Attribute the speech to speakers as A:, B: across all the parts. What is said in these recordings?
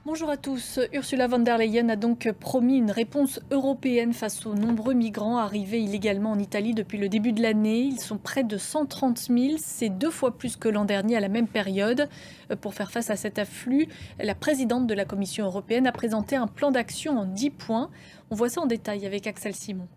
A: Bonjour à tous. Ursula von der Leyen a donc promis une réponse européenne face aux nombreux migrants arrivés illégalement en Italie depuis le début de l'année. Ils sont près de 130 000, c'est 2 fois plus que l'an dernier à la même période. Pour faire face à cet afflux, la présidente de la Commission européenne a présenté un plan d'action en 10 points. On voit ça en détail avec Axel Simon.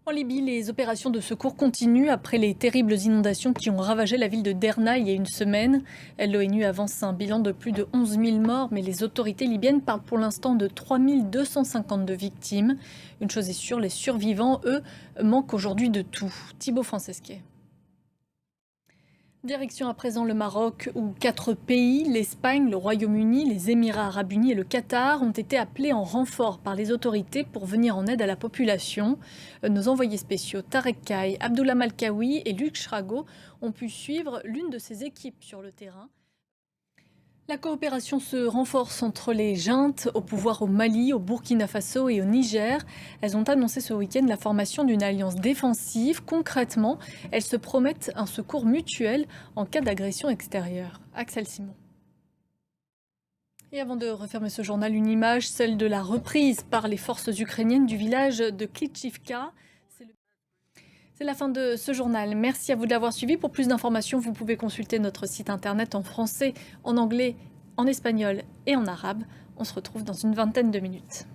A: En Libye, les opérations de secours continuent après les terribles inondations qui ont ravagé la ville de Derna il y a une semaine. L'ONU avance un bilan de plus de 11 000 morts, mais les autorités libyennes parlent pour l'instant de 3 252 victimes. Une chose est sûre, les survivants, eux, manquent aujourd'hui de tout. Thibaut Francesquet. Direction à présent le Maroc, où 4 pays, l'Espagne, le Royaume-Uni, les Émirats arabes unis et le Qatar, ont été appelés en renfort par les autorités pour venir en aide à la population. Nos envoyés spéciaux Tarek Kaye, Abdullah Malkawi et Luc Schrago ont pu suivre l'une de ces équipes sur le terrain. La coopération se renforce entre les juntes au pouvoir au Mali, au Burkina Faso et au Niger. Elles ont annoncé ce week-end la formation d'une alliance défensive. Concrètement, elles se promettent un secours mutuel en cas d'agression extérieure. Axel Simon. Et avant de refermer ce journal, une image, celle de la reprise par les forces ukrainiennes du village de Klitschivka. C'est la fin de ce journal. Merci à vous de l'avoir suivi. Pour plus d'informations, vous pouvez consulter notre site internet en français, en anglais, en espagnol et en arabe. On se retrouve dans une vingtaine de minutes.